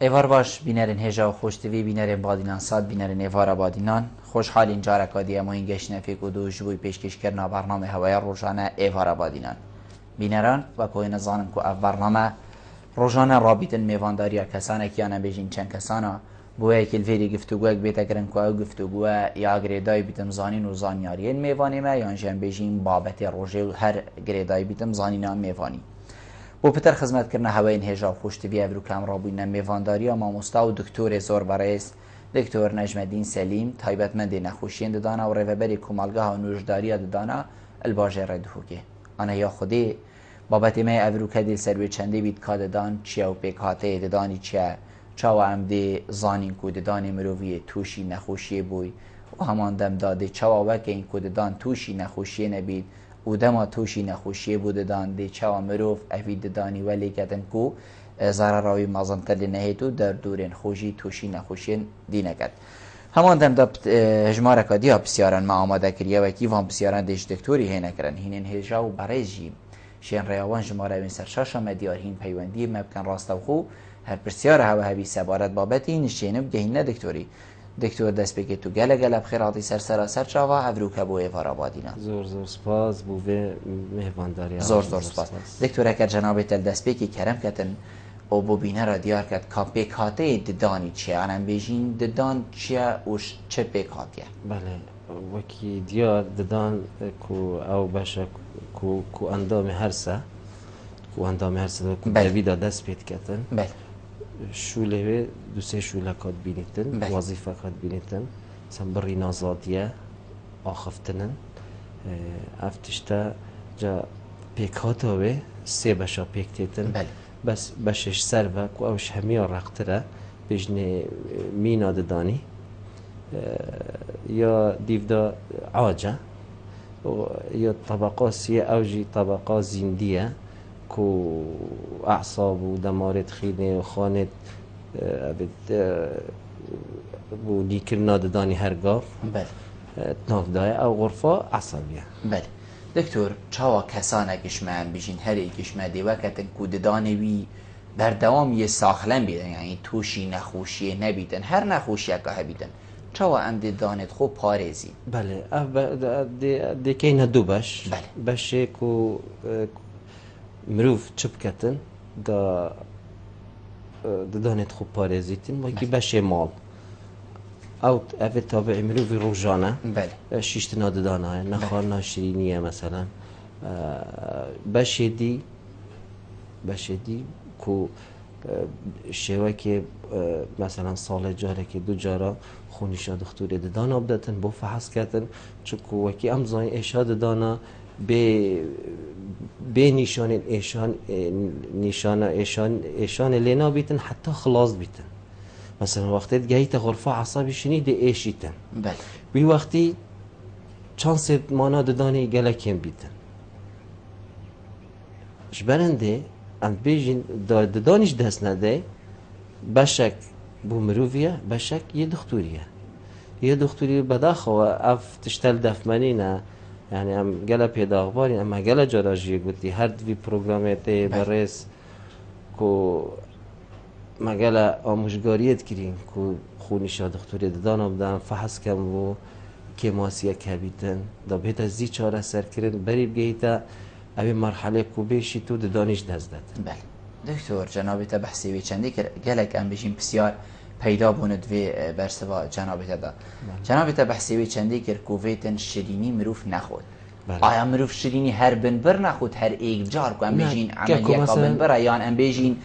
ایوار باش بینرین هجا و خوشتوی بینرین بادینان ساد بینرین ایوارا بادینان خوشحال این جارک آدی اما این گشت نفیق و دو جبوی پیشکش کرنا برنامه هوای روزانه ایوارا بادینان بینران و کوی نزانن که اف برنامه روزانه رابطن میوانداری کسانه کیانه بیشین چند کسانه بوی کلفری گفتگو یک بیت کرن که او گفتگو یا گریدای بیتم زانین و زانیاری میوانی ما یا جنب بیشین بابت روزه و هر گریدای بیتم زانینا میوانی بو پتر خدمت کردن هوای هجا خوشتوی ابرو کامرا بودن میوانداری اما مستاو دکتر زور برایست دکتر نجم الدین سلیم تایبتمند نخوشیند دانا و ریوبری کمالگاه و نوشداری دانا الباجر دهوگه آنها یا خودی بابت ما ابرو کدیل سروی چنده بید کاد دان چیا و پیکاته دانی چیا چاو عمده زانین کود دان مروی توشی نخوشی بوی و همان دم داده چاو وکه این کود دان توشی نخوشی نبید و دما توشی نخوشی بوده دان دی چاو مروف افید دانی ولی کتن کو ضرراوی مازن تلی نهیتو در دورین خوشی توشی نخوشی دی نکد همان دم دا هجماره کدی ها بسیارن ما آماده کریه و کیوان بسیارن دیش دکتوری هی نکرن هینین هجاو برای جیم شین ریاوان جماره بین سرشاشا مدیار هین پیوندی مبکن راستو خو هر بسیار هوا هبی سبارت بابتی نشینم گهینه دکتوری دکتر دست بگی تو گله بخیراتی سر چاوا ابرو کبو ایوارا بادینا زور سپاس بوده مهوانداری زور سپاس دکتر اگر جناب تل دست بگی کرم کتن او بو بینه را دیار کت کا پیکاته ددانی چیه انم بیجین ددان چیه اوش چه پیکاتیه بله وکی دیار ددان کو او باشه کو اندام هرسه کو اندام هرسه کو دویدا دست پید کتن بله شوله دو سه شوله کات بینیتن وظیفه کات بینیتن مثلا بری نازادیه آخفتنن افتشتا جا پیکاتا و سه بشا پیکتیتن بس بشش سر و کو اوش همیا رقتره بجنه مینا ددانی یا دیودا عاجه یا طبقه سیه اوجی طبقه زندیه کو اعصاب و دمارت خینه و خانت بو لیکرنا ددانی هرگاه تناک دای او غرفه عصبیه بله دکتر چاوا کسانه کشمن بیشین هر کشمه دیوه کتن کوددانی وی بردوام یه ساخلن بیدن یعنی توشی نخوشی نبیدن هر نخوشی اکا هبیدن چاوا ام دانت خوب پارزی بله دی که اینه دو باش باشه که مروف چپ کتن دا دانت خوب پارزیتن و که باشه مال او اوه تابع مروفی روزانه شیشتنا دانه نخارنا شیرینیه مثلا باشه دی که شوه که مثلا سال جاره که دو جارا خونیشا دختوری ددان آبدتن بو فحص کردن چکو وکی امزای ایشا ددانا به نشان لینا بیتن حتی خلاص بیتن مثلا وقتی گهیت غرفه عصبی شنید ایشیتن بی وقتی چانس مانا ددانی گلکیم بیتن شبرنده ام بیجین ددانش دست نده بشک بو مروفیه بشک یه دکتوری بداخو اف تشتل دفمنینه یعنی ام گله پیدا اخباری اما گله جراجی گوتی هر دوی پروگرامیته برس کو مگله آموزگاریت کرین کو خونیشا دکتوری ددان بدن فحص کم و که ماسیه کبیتن دا بهت از زی چاره سر کرن بری بگیتا اوی مرحله کو بیشی تو ددانش دست داد بله دکتر جنابت بحثی وی چندی که گلک ام بشین بسیار پیدا بوند وی برسوا جنابت دا جنابت بحثی وی چندی که کوویتن شیرینی مروف نخود آیا مروف شیرینی هر بنبر نخود هر ایک جار کو ام بشین عملیه کا بنبر یا ام بشین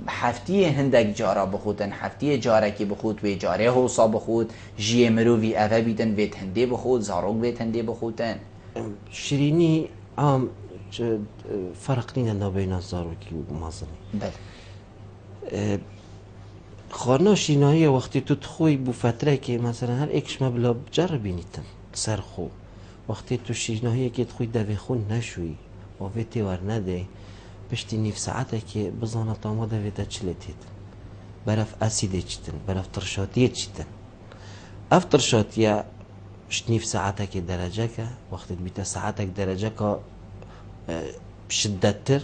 هفتی هندک جارا بخودن هفتی جاره که بخود و جاره حوصا بخود جی مروفی اوه بیدن ویت هنده بخود زاروگ ویت هنده بخودن شیرینی عام فرق نینه بین زاروگی و مازنی بله خارنا شیرینایی وقتی تو تخوی بو فتره که مثلا هر ایکش مبلا جربینیتن سرخو وقتی تو شیرینایی که تخوی دوی خون نشوی و ویتی ور نده پشتی نیف ساعته که بزانه تاما دویده چلیتید برف اسیده چیتن برف ترشاتیه چیتن اف ترشاتیه نیف ساعته که درجه که وقتی بیتا ساعته که درجه که شدت تر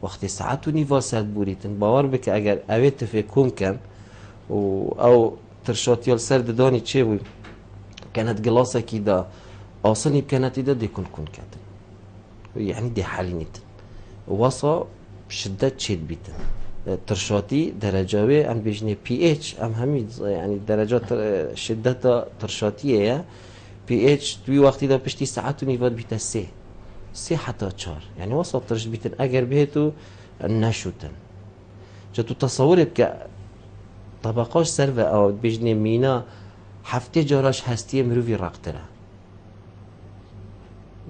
وقتی ساعت و نیوا سرد بوریتن باور بکە ئەگەر ئەوێ تفێکۆم کەن و ئەو ترشاتیال سرد دانی چێ بووی کەنەت گڵاسێکی دا ئاسنی بکەنەتیدا دێکونکون کردن یعنی دێ حەلینیتن وەسا شدت چێت بیتن ترشاتی دەرەجاوێ ئەم بێژنێ pH ئەم هەمی ینی دەرەجات شدەتە ترشاتیەیە pH دوی وەختیدا پشتی ساعت و نیوات بیتە سێ حتا 4 یعنی وەسا ترش بیتن ئەگەر بێت و نەشوتن جا تو تەسەوورێ بکە طبقاش سەرە ئەو بێژنێ مینا هەفتێ جاراش هەستیە مرۆڤی ڕاقترە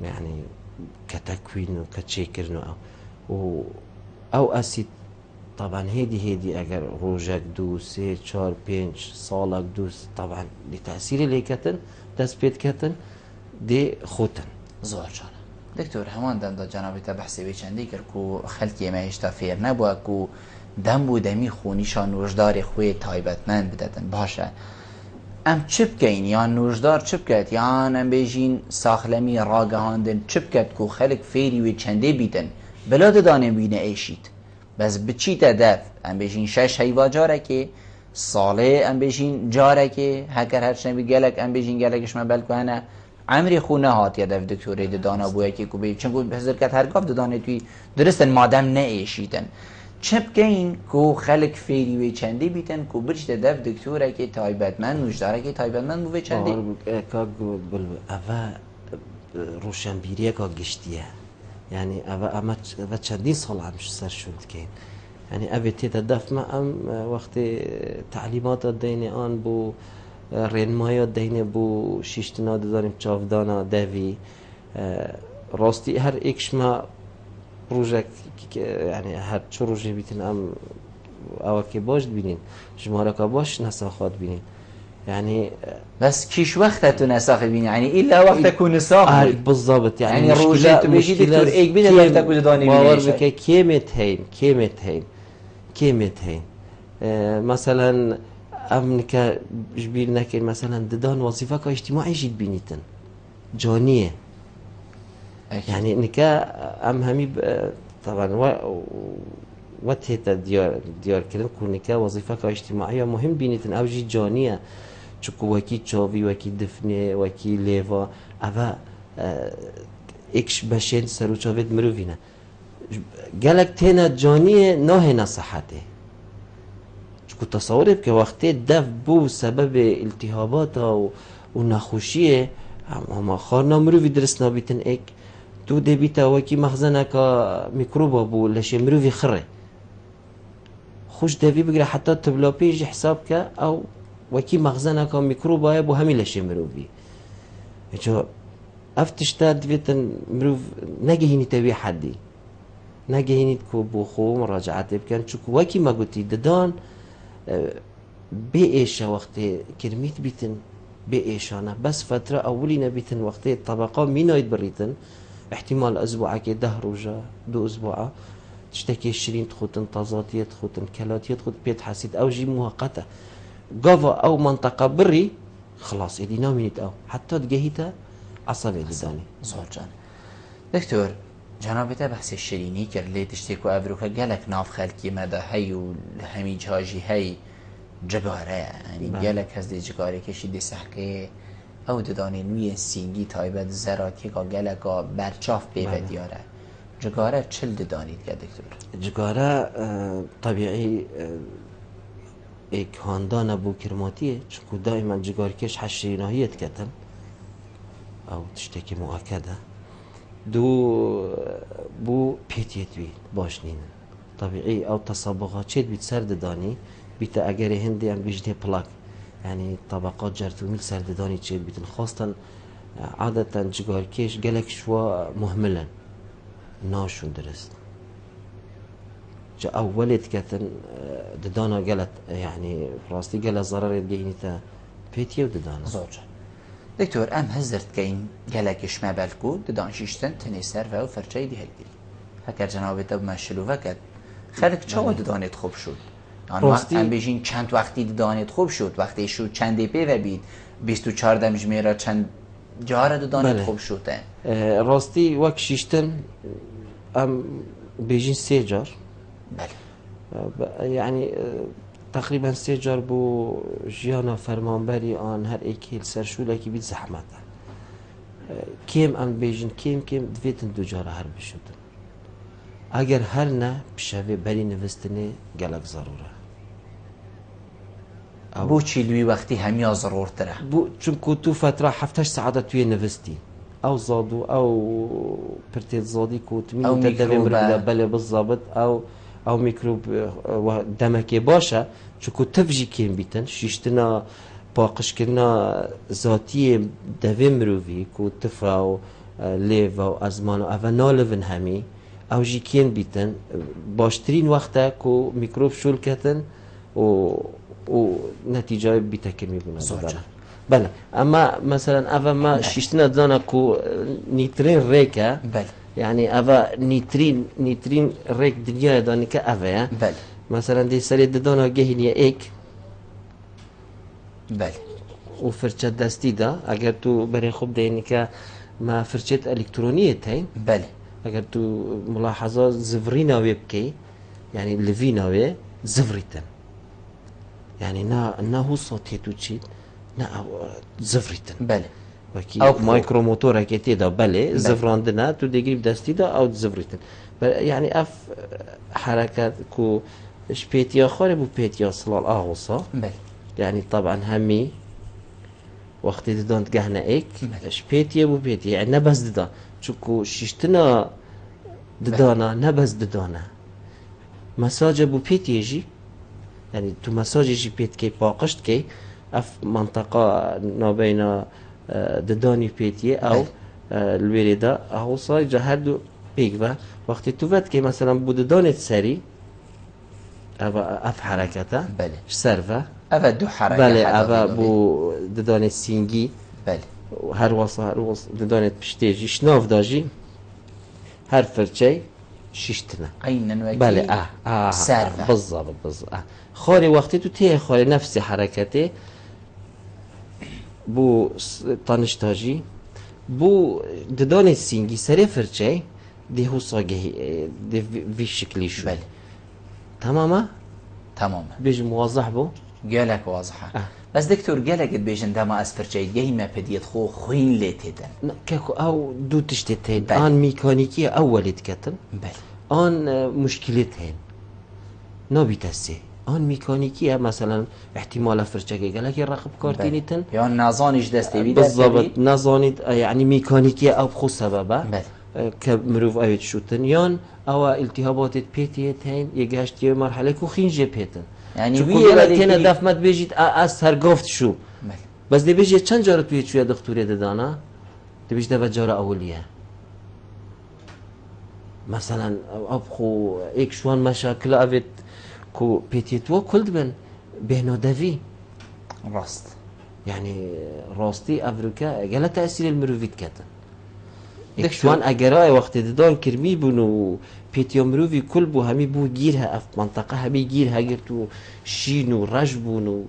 یعنی کە تەکوین و کە چێکردن و ئەو ئەسید طبعا هێدی ئەگەر ڕۆژێک 2 3 4 5 ساڵێک طبعا دی تەسیری لێکەتن دەست پێتکەتن دێ خۆتن زۆر جانە دکتۆر هەمان دەمدا جانابێتە بەحسێوی چەندی کرد و خەلکی ئێمە هێشتا فێر نەبووە و دەم و دەمی خۆنیشان نوژداری خوێ تایبەتمەند بدەتن باشە ئەم چ بکەین یان نوژدار چ بکەت یان ئەم بێژین ساخلەمی ڕاگەهاندن چ بکەت و خەلک فێری وێ چەندێ بیتن بەلا دەدانێ بینە ئێشیت بەس بچیتە دەف ئەم بێژین 6 هەیوا جارێکێ ساڵێ ئەم بێژین جارێکێ هەکەر هەرچەندی گەلک ئەم بێژین گەلێکشمە بەلکوانە ئەمری خو نەهاتیە دەف دکتۆرەی ددانا بوویەکی کو بێ چەند هەزرکەت هەرگاف ددانێت توی درستن مادەم نەئێشیتن چ بکەین کو خەلک فێری وێ چەندی بیتن کو بچتە دەف دکتۆرێکی تایبەتمەند نوژدارێکی تایبەتمەند بووێ چەندی ئەڤە ڕۆشنبیریەکە گشتیە یعنی ئەمە چەندین ساڵ ئەمش سەر شون دکەین ینی ئەبێت تێتە دەفمە ئەم وەختی تعلیماتە دەینێ ئان بۆ ڕێنمایە دەینێ بۆ شیشتنا دەزانیم چاودانە دەوی ڕاستی هەر ئێکشمە ڕۆژێک ینی هەر چ ڕۆژێ بیتن ئەم ئەوەکێ باش بینین ژمارەکە باش نەساخات بینین يعني بس كيش وقتها تنسخ بين يعني الا وقتها كون نسخ بالضبط يعني روجات بيجي دكتور ايك بين وقتها كون داني باور بك كيمت هين مثلا امنك جبير نكين مثلا ددان وظيفه اجتماعي جد بينيتن جانيه يعني انك ام همي طبعا وتهتا ديار كلام كونك وظيفه اجتماعيه مهم بينيتن او جي جانيه چکو وکی چاوی وکی دفنه وکی لیوا اوه اکش بشین سرو چاوید مروفینه گلک تینا جانیه نه صحته چکو تصوره که وقتی دف بو سبب التهابات و نخوشیه اما خارنا مروفی درست نابیتن اک تو دی بیتا وکی مخزنه که میکروبا بو لشه مروفی خره خوش دوی بگره حتی تبلاپیج حساب که او وكي مخزنها كان ميكروبايا بو همي لشي مروفي اجو افتشتا دفيتن مروف نجهيني تبي حدي نجهيني تكو بوخو مراجعات بكن شكو وكي ما قلتي ددان بإيشا وقت كرميت بيتن بإيشانا بس فترة أولينا بيتن وقت الطبقة مينايد بريتن احتمال أسبوع كي دهر وجا 2 أسبوع تشتكي 20 تخوتن طازاتية تخوتن كلاتية تخوت بيت حسيت أو جي مؤقتة قافا او منطقه بري خلاص اللي ناميت او حتى تجهيتها عصبي لداني زور جان دكتور جنابته بحث الشريني كر لي تشتكو ابروكا قالك ناف خلكي مدى هي وهمي جاجي هي جگاره يعني قالك هز جگاره كشي دي سحكي او دداني نوي سينجي تايبت زراتي كا قالك برچاف بيبه دياره جگاره چل ددانيت يا دكتور جگاره طبيعي ایک هاندان بو کرماتیه چون دائما جگارکش حشریناهیت کتن او تشتکی مؤکده دو بو پیتیت بید باش نین طبیعی او تصابقات چید بید سرد دانی بیت اگر هندی هم بیجنه پلاک يعني طبقات جرثوميل سردداني چید بید خاصتا عادتا جگارکش گلک شوا مهملا ناشون درست جا أولت كتن ددانا قالت يعني راستي قال ضرر يدقينيتا بيتيا وددانا زوجة دكتور أم هزرت كين قالك شما بالكو ددان شيشتن تني سرفا وفرشاي دي هالقري هكر جنابي تب مشلو وكت خلق چاو ددانت خوب شد يعني أم بيجين چند وقتی ددانت خوب شد وقتی شد چند پی و بید 24 دمجميرا چند جار ددانت خوب شد راستي وك شيشتن أم بيجين سيجار بله يعني تقريبا سيجار بو جيانا فرمانبري آن هر ایکی سرشوله کی بید زحمته کم ام بیجن کم دویتن دو جاره هر بشودن اگر هر نه بشوه بری نوستنه گلک ضروره بو چیلوی وقتی همیا ضرور تره بو چون تو فتره 7 ساعت توی نوستی او زادو او پرتيت زادي كوت أو مين تدبير ميكروب. بله بالضبط او ميكروب دمكي باشا شكو تفجي كيم بيتن شيشتنا باقش كنا ذاتي دبي مروفي كو تفاو ليفا و ازمان و نالفن همي او جي كين بيتن باشترين وقتا كو ميكروب شول كتن و نتيجة بيتكرمي بنا زوجة. بله اما مثلا اوا ما شيشتنا دانا كو نيترين ريكا بله يعني اوا نيترين ريك دنيا داني كأفا بله مثلا دي سري دانا جهنيا ايك بله وفرشة دستي دا اگر تو بري خوب ديني كا ما فرشة الكترونية تاين بله اگر تو ملاحظة زفرينا ويبكي يعني لفينا وي زفريتن يعني نا هو صوتي تو تشيت نا زفريتن بله وكي أو مايكرو موتور كي دا بله زفراندنا تو ديجريب دستي دا او زفريتن يعني اف حركات كو شبيتيا خاري بو بيتيا صلال اغوصا بله يعني طبعا همي وقت ددان تقهنا ايك شبيتيا بو بيتيا يعني نبس ددا چوكو شيشتنا ددانا نبس ددانا مساج بو بيتيا جي يعني تو مساج جي بيت كي باقشت كي اف منطقة نابين دداني بيتيا او الويريدا اهو صاي جهدو بيكبا وقت توفت كي مثلا بو ددانت سري اف حركته بله سرفه أفا دو حركة بله حدا اوا بيلو بو ددانت سينجي بله هر وص ددانت بشتيجي شناف داجي هر فرچي شيشتنا عينا وكي بله سرفه بالضبط خاري وقتی تو تيه خاري نفس حركته بو طنشتاجي بو ددان سينجي سري فرچي دي هو صاگه دي في شكلي شو بله تماما تماما بيجي موضح بو قالك واضحة بس دكتور قالك بيجن دما اسبرچي جاي ما بديت خو خوين ليتدن كاكو او دو تشتتين بله. ان ميكانيكية اول تكتن بله ان مشكلتين نبي تسي ان ميكانيكية مثلا احتمال فرچه قالك الرقب كارتينيتن يا نازانيش دستي بي بالضبط نظانيت يعني ميكانيكية او بخو سببه بله كمروف اويت شوتن يان او التهابات بيتيتين يجاشت مرحلة كو خينجي بيتن يعني چون وی كل تينا ولی دفمت بيجيت از سرگفت شو بله بس دي بيجي چند جارة تويت شو يا دكتوري دانا دي بيجي دفت جارة اولية مثلا ابخو ايك شوان مشاكل اويت كو بيتيتوا كل دبن بينو دافي راست يعني راستي افريكا قال تأثير المروفيت كاتن دكتور. اكشوان اجراي وقت ددان كرمي بنو بيتيو مروفي كل بو همي بو جيرها اف منطقة همي جيرها قرتو شينو رجبونو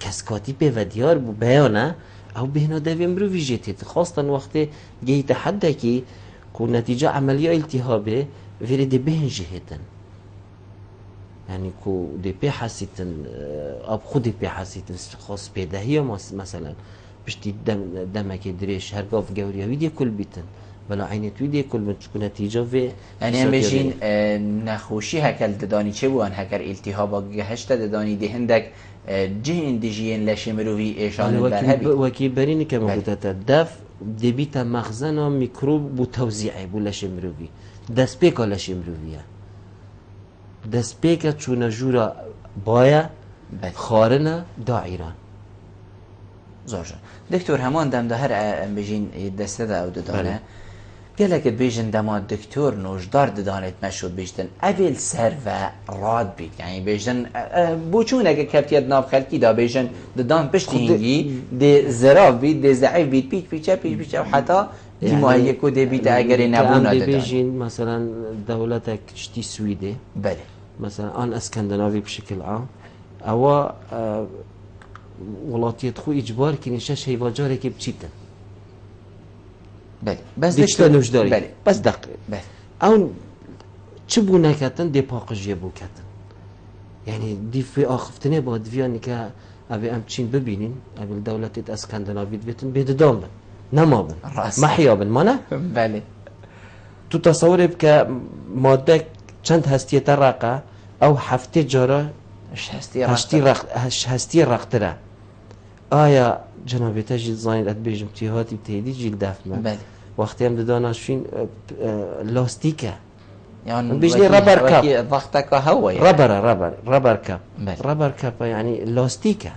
كاسكاتي بفديار بو بيانا او بهنا دافي مروفي جيتت خاصة وقت جاي تحدى كي كو نتيجة عملية التهابه فيري دي بهن جهتن يعني كو دي بي حسيتن اب خود دي بي حسيتن خاص بدهيه مثلا بشتي دمك دريش هرقاف قوريا ويدي كل بيتن ولا عينت ويدي كل من تكون نتيجة في يعني هم بيجين نخوشي هكال دداني چه بوان هكر التهابا گهشت دداني دي هندك جهن دي جين لشي مروفي ايشان البرهبي وكي بريني كما قلت دف دي بيتا مخزنا ميكروب بو توزيعي بو لشي مروفي دس بيكا لشي مروفيا دس بيكا چون جورا بايا خارنا دائران زوجة دكتور همان دم ده هر بيجين دسته ده او ددانه قالك بيجن دما دكتور نوجدار ددانت مشهود بيجتن اول سر و راد بيت يعني بيجن بوچونه که كبتيت ناف خلقي دا بيجن ددان بشتينجي دي زراف بيت دي ضعيف بيت بيچ حتى دي ماهيه كو دي بيت اگر نبونا ددان بيجين مثلا دولتك تشتي سويدي بله مثلا ان اسكندنافي بشكل عام او ولاتيت خو اجبار كنيشاش هيواجاري كي بتشيتن بله بس دكتور نوجداري بله بس دق بله اون چه بو نکتن دی پاقجیه بو کتن یعنی دی فی آخفتنه با دویانی که اوی امچین ببینین اوی دولت اسکندناوید بیتن بید دام بن نما بن محیا بن ما نه بله تو تصور بکه ماده چند هستی ترقه او هفته جارا هستی رقتره آیا جنابی تجید زاین ات بیجم تیهاتی بتهیدی جیل دفمه بله وقتی هم دانشفین لاستیکه يعني بيجي رابر كاب ضغطك هوا يعني. رابر كاب بله. رابر كاب يعني لاستيكه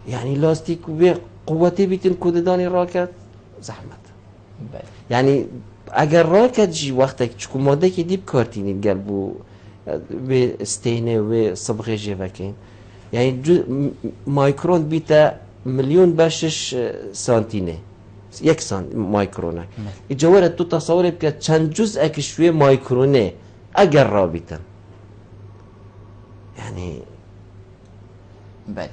يعني لاستيك بقوتي بيتن كودداني راكت زحمت بله. يعني اگر راکت جی وقتی چکو ماده که دیب کارتینید گل بو به استینه و صبغه جوکین یعنی مایکرون بیتا میلیون باشش سانتینه یک مایکرونه اجواره تو تصور بکن چند جزء اکشوی مایکرونه اگر رابطن یعنی بله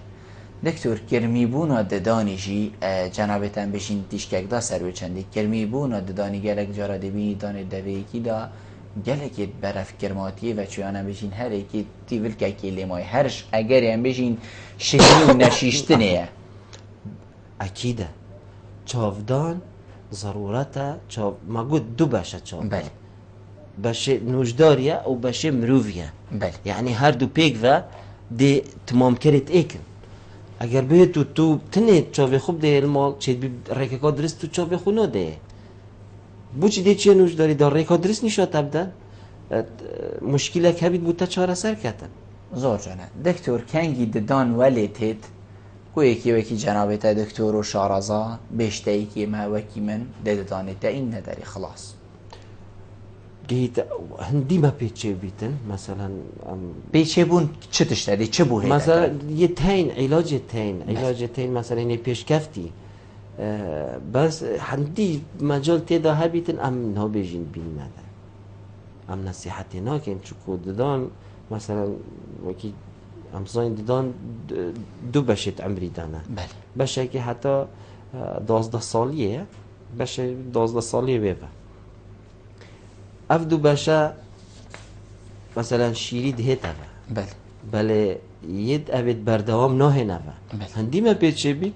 دکتور کرمی بونا ددانی جی جنابتن بشین تیشکک دا سروی چندی کرمی بونا ددانی گلک جارا دبینی دانه دوی کی دا گلک برف کرماتیه و چیانه بشین هر ایکی تیول که لیمای هرش اگر هم بشین شکلی و نشیشتنه اکیده چاودان ضرورته ما گود دو باشه چاودان بله باشه نوجداریه و باشه مروفیه بله یعنی هر دو پیک و دی تمام کرد ایکن اگر به تو تنه چاوی خوب ده المال چه بی رکا درست تو چاوی خونو ده بوچی دی چه نوجداری دار رکا درست نشد تبدن مشکل که بید بوده چاره سر کتن زور جانه دکتور کنگی ددان ولی تید کو یکی جنابت دکتر و شارزا بشته یکی ما وکی من ددانه تا این نداری خلاص گیت هندی ما پیچه بیتن مثلا پیچه بون چه تشتری چه بو مثلا یه تین علاج تین مثلا اینه پیش کفتی بس هندی مجال تیدا هبیتن ام نه بیجین بین نده ام نصیحتی ناکن چکو ددان مثلا وکی امزاین ددان دو بشت عمری دانه بله بشه که حتی 12 سالیه بشه 12 سالیه بیبه اف دو بشه مثلا شیری دهت اوه بله بله ید اوید بردوام نه نوه بله. هندی ما پیچه بید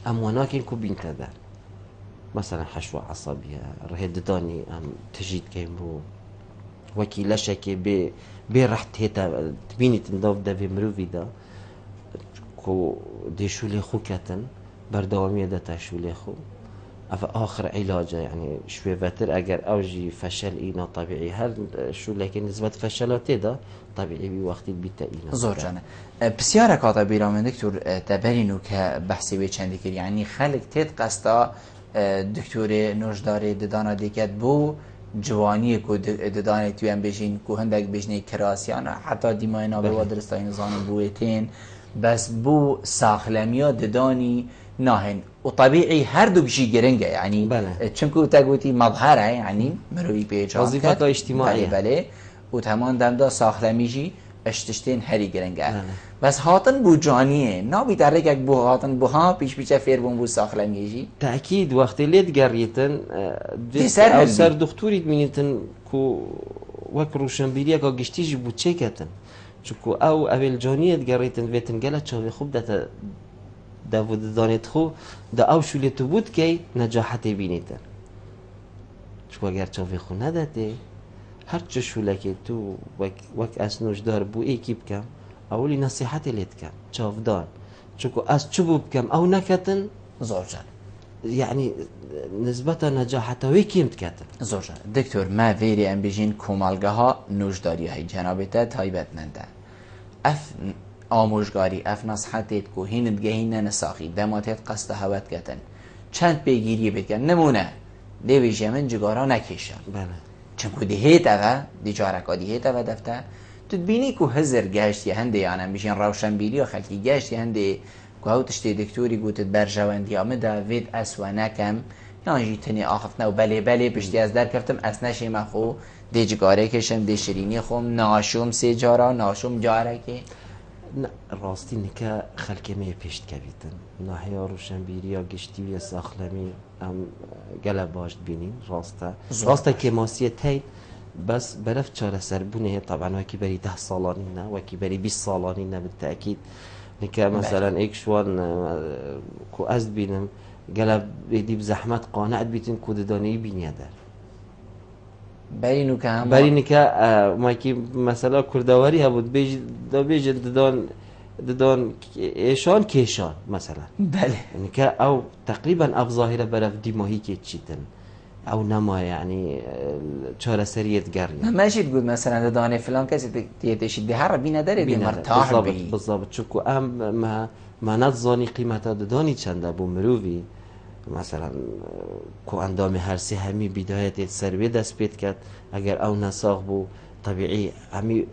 اموانا کن کو بین تده مثلا حشوه عصبیه رهد دانی ام تجید کن بو وکیلشه که به رحت هتا تبینی تنداف ده به مروفی ده کو دی شولی خو کتن بردوامیه ده تا شولی خو اف آخر علاجه يعني شوي فتر اگر اوجي فشل اینا طبيعي هر شو لكن نسبة فشلات ده طبيعي بي وقتی بیت اینا زور جانه بسیار کاتا بیرام دکتور تبرینو که بحثی به چندی کرد یعنی خلق تید قصدا دکتور نوشدار ددانا دیکت بو جوانی کو ددانه توی هم بشین کو هندک بشنی کراسیانا حتی دیماینا به وادرستای نظام بویتین بس بو ساخلمیا ددانی ناهن وطبيعي هردو بشي جرنجة يعني بله. چونكو تاقوتي مظهره يعني مروي بيجان وظيفة اجتماعية بله وتمان دم دا ساخلميجي اشتشتين هري جرنجة بس هاتن بو جانيه نابي درك بو هاتن بو ها بيش بيچه فير بو ساخلميجي تأكيد وقت ليت قريتن او سر دكتوري مينتن كو وك روشنبيريا كا گشتيجي بو چيكتن چوكو او اول جانيه قريتن ويتن قلت شاوي خوب دتا داود دانت خو دا او شولی تو بود که نجاحتی بینیده چو اگر چاوی خو نداده هر چه شوله که تو وک اسنوش دار بو ایکی بکم اولی نصیحتی لید کم چاودان چو از چو بو بکم او نکتن زوجان يعني نسبة نجاحته ويكيمت كاتن زوجان دكتور ما فيري ام بيجين كومالگاها نوشداری های جنابتا تایبت ننده اف آموزگاری اف نصحتت کو هیند گهین نساخی دماتت قصد هوت کتن چند پیگیری بکن نمونه دیویجه من جگارا نکیشن بله چونکو دیهیت اوه دیجارکا دیهیت اوه دفته تو بینی که هزر گشتی هنده یعنی بیشین روشنبیری و خلکی گشتی هنده که او تشتی دکتوری گوتت برجواندی آمده وید اسوه نکم یعنی جیتنی آخفت نو بله پشتی از در کفتم از نشیم خو دی جگاره کشم دی شیرینی خوم ناشوم سی جارا ناشوم جاره که نه راستی نکه خلک می پیشت کبیتن ناحیه روشنبیری یا گشتی و ساخلمی ام گله باشد بینین راسته که ماسیه تین بس برف چاره سربونه طبعا وکی بری 10 سالانی نه وکی بری 20 سالانی نه بالتأكيد نکه مثلا ایک شوان کو از بینم گله بیدی بزحمت قانع بیتین کو ددانی بینیه در بری نکه ما کی مثلا کردواری ها بود بیج ددان ایشان کیشان مثلا بله نکه او تقریبا اب ظاهره برف دی ماهی که چیتن او نما يعني چهار سريت قرية ماشي تقول مثلا داني فلان كسي تيتشي دي هر بينا داري دي مرتاح بي بالضبط شكو ما نتظاني قيمة داني چند ابو مروفي مثلا کو اندام هر سه همي بداية سروي دست بيت كد اگر او نساق بو طبيعي همي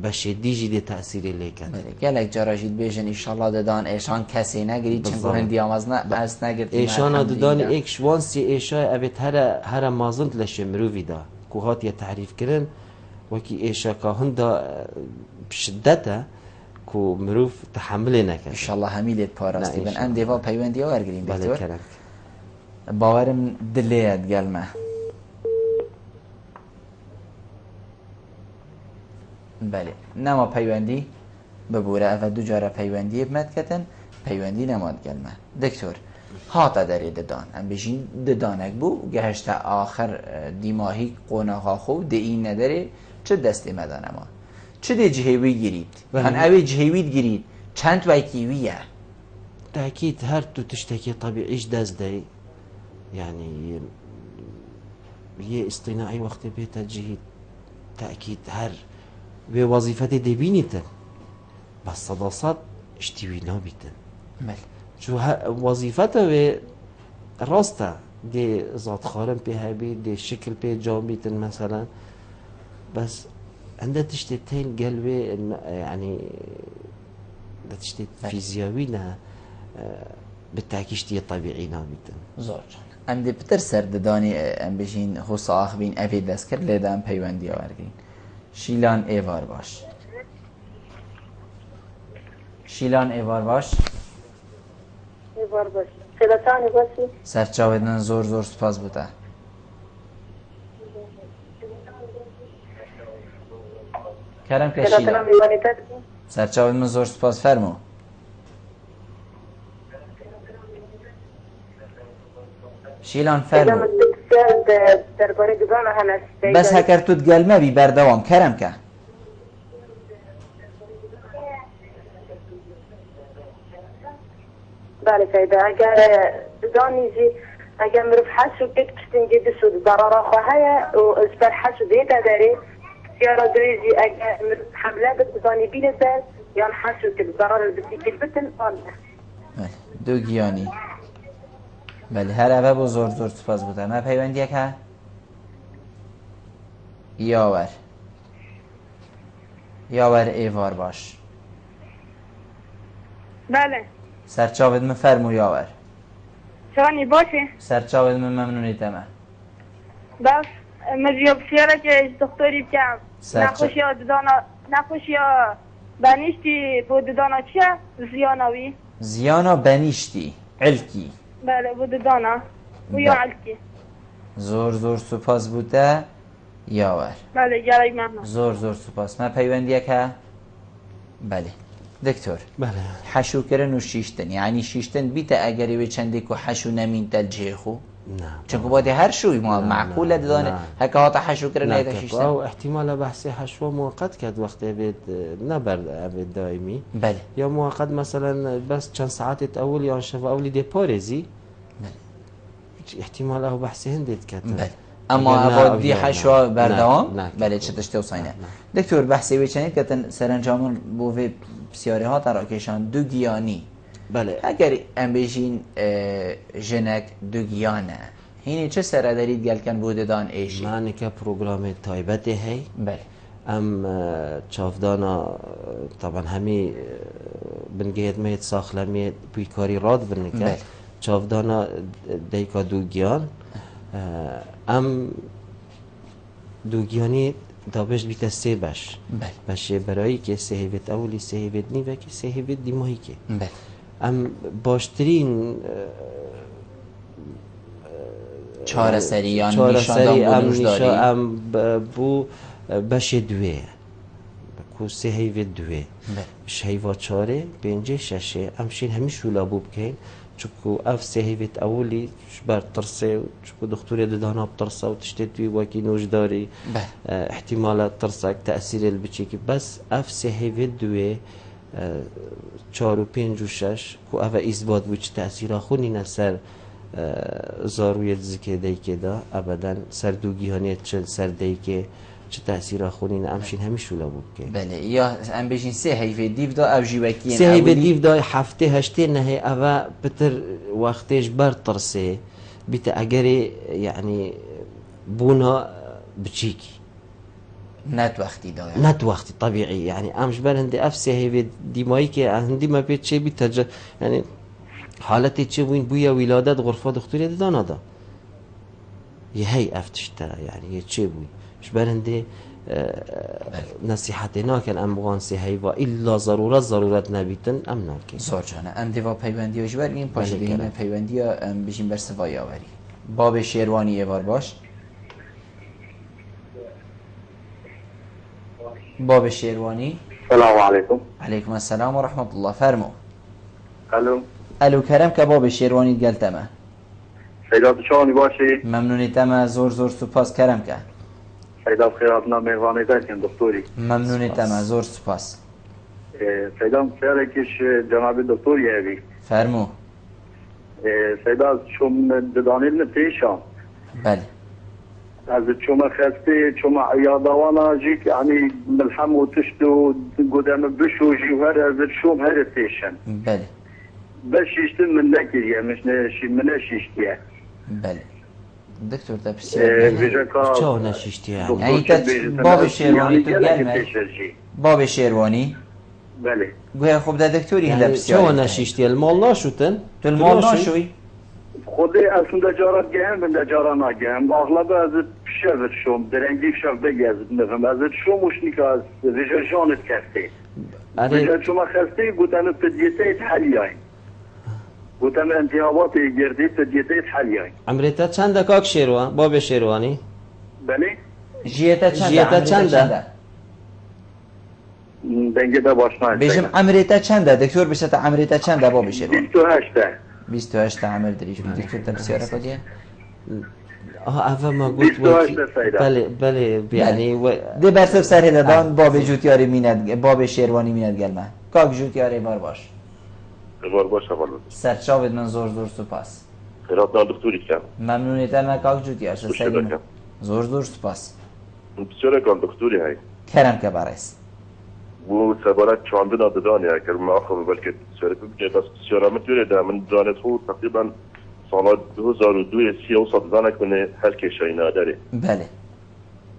بشدي جدي تأثيري ليكد گلک جاراجید بیشن انشالله ددان ایشان کسی نگرید چون هندی آماز نه از نگرد ایشان ددان ایک شوانسی ایشای ابد هر مازند لشه مروی دا کو هات یا تعریف کرن وکی ایشا که هندا بشدته کو مروف تحمل نکرد انشالله همیلیت پاراستی بن ام دیوا پیوندی ها ورگرین بله کرد باورم دلیت گلمه بله نما پیوندی ببوره و دو جاره پیوندی بمد کتن پیوندی نماد گلمه دکتر هاتا داری ددان ام بشین ددانک بو گهشت آخر دیماهی قوناقا خوب ده این نداره چه دستی مدانه ما چه ده جهوی گیرید هن اوی جهوید گیرید چند وی کیویه تأكيد هر تو تشتكي طبيعيش داز داي يعني هي اصطناعي وقت بيتا جهد تأكيد هر بوظيفتي دي بينيتن بس صداصات اشتوي نابيتن مل شو وظيفته راسته دي ذات خارم بها بي دي شكل بي جامبيتن مثلا بس عندها تشتتين قلبي يعني تشتت فيزياوي نه بالتأكيد شتي طبيعي نابيتن زور ام دی پتر سر ددانی ام بشین حس آخ بین اوی دست کرد لیده ام پیوندی آورگین شیلان ایوار باش شیلان ایوار باش ایوار باش سلطانی باشی سرچاودن زور زور سپاس بوده کرم که شیلان سرچاودن زور سپاس فرمو شیلان فرمو بس هکر تو دگلمه بی بردوام کرم که بله سيدة اگر دانيجي اگر مروف حشو بيت كشتن جدي سود ضرر خواهايا واسبر حشو ديتا داري سيارة دريجي اگر مروف حملة بتداني بيلة دار يعني حشو كل ضرر البتي كلبتن بله دو گیانی بله هر اوه با زور زور سپاس بوده من پیوندی که یاور ایوار باش بله سرچاود من فرمو یاور شاني باشي سرچاود من ممنونیتمه بس مجيب سيارة كي دكتوري بكام نخوش يا ددانا نخوش يا بنيشتي بود ددانا چيا زيانوي زيانا بنيشتي علكي بله بود دانا ويا علكي زور زور سپاس بوده یاور بله گرای ممنون زور زور سپاس من پیوندیه که بله دکتر بله حشو کرن و شیشتن یعنی شیشتن بیت اگری به چندی که حشو نمین تل جیخو نه چون که باید هر شوی ما معقوله دانه هکه هاتا حشو کرن نیده شیشتن او احتمال بحثی حشو موقت کرد وقتی بید نبرد بید دائمی بله یا موقت مثلا بس چند ساعت اول یا شفا اولی دی پارزی احتمال او بحثی هندید کرد بله اما اباد دی حشو بردوام بله چه تشتی و ساینه دکتر بحثی بچنید که سرانجامون بوی بسیاره ها تراکشان دو گیانی بله اگر ام بجین جنک دو گیانه هینی چه سره دارید گل کن بوده دان ایشی معنی که پروگرام تایبت هی بله ام چافدانا طبعا همی بنگهت مهت ساخلمی بیکاری راد برنکه بله چافدانا دیکا دو گیان ام دو گیانی دابش بیت سه باش بله باشه برای که سهیوت اولی سهیوت نی و که سهیوت دیمایی که بله ام باشترین چهار سریان چهار نیشاندان سری ام بونوش نیشا داری ام بو باشه دوه کو سهیوت دوه بله شهیوا چاره پنجه ششه امشین همیش رولا بو بکن چکو اف سهیوت اولی بر ترسه چکو دکتوری ددانا بترسه و تشتت توی واکی نوش داری بله احتمالات ترسك تأثير البتشيكي بس اف سهيفت دوي 4 و 5 و 6 كو اف اثبات بوش تأثير خوني نسر زاروية زكي ديكي دا ابدا سر دوغي هانيت چل سر ديكي چه تأثير خوني نامشين هميش ولا بوكي بله یا ام بجین سه هیفه دیو دا او جیوکی سهيفت ديف دا هفته هشته نهي اف بتر وقتش بر ترسي بيت اگري يعني بونا بتشيكي نت وقتی دا نت وقتی طبيعي يعني امش بر هندي افسي هي ديماي كي هندي ما بيت شي بيتج يعني حالتي تشي وين بويا ولادت غرفه دكتوريه دانا دا هي افتشتا يعني تشي بوي مش بر هندي نصيحتنا كان امغان سي هيوا الا ضرورت نبيتن امنا كي سرجانه ام دیوا پیوندی و جبر این پاش بله دیگه کلام. پیوندی ام بجین بر سوای آوری باب شیروانی یه بار باش باب شیروانی السلام عليكم. علیکم السلام و رحمت الله فرمو الو الو کرم که باب شیروانی گلتمه سيدات شلوني باشي؟ ممنونیتم زور سپاس کرم که سيدات خيراتنا مهرباني داركن دكتوري. ممنونیتم زور سپاس سيدات سيركش جناب الدكتور يابي. فرمو سيدات شوم ددانيل نتيشان. بله از شوم خسته شوم عيادوانا جيك يعني ملحم وتشتو قدام بشو جوهر از شوم هر تيشان. بله بس يشتم من نكريا مش نشي منش يشتيا. بله دکتر ده بسیار چه نشیشتی يعني يعني باب شيرواني تقال باب شيرواني بله گویا خوب ده دکتوری هنده يعني بسیار چه نشیشتی المال ناشوتن تو المال ناشوی خودی aslında carat gehen ben de carana gehen. Ağlaba az pişer şom. Derengi pişer de gezip nefem. Az şom uçnik az rejerjonet kesti. أري Rejer şoma kesti gutanı tediyete ithaliyay. Gutanı انتخابات girdi tediyete ithaliyay. عمريتا چند كاك شيروان باب شيرواني Beni جیتا چنده جیتا عمریتا چنده؟ dengede başına. بجم عمریتا چنده دکتر بسیار عمریتا چنده باب شيرواني 28'te. 28 عمر دریج دکتر ده بسیار کدیه أفا ما قلت 28 سيدة. بله يعني ده برسب سر دادان باب جوتیاری میند باب شیروانی میند گلمه کاک جوتیاری بار باش بار باشه والله سرچاوید من زور سپاس خیراتنا دکتوری کم ممنونیتم کاک جوتیار شد خوش سلیم بکم. زور سپاس بسیار کن دکتوری های کرم که برایست بو سبارت چاندن دادانی اگر ما آخر بلکه بسیار بگه بس بسیار متوره ده من دانت خود تقریبا سال 2002 30 دانه کنه هر کشایی نداره بله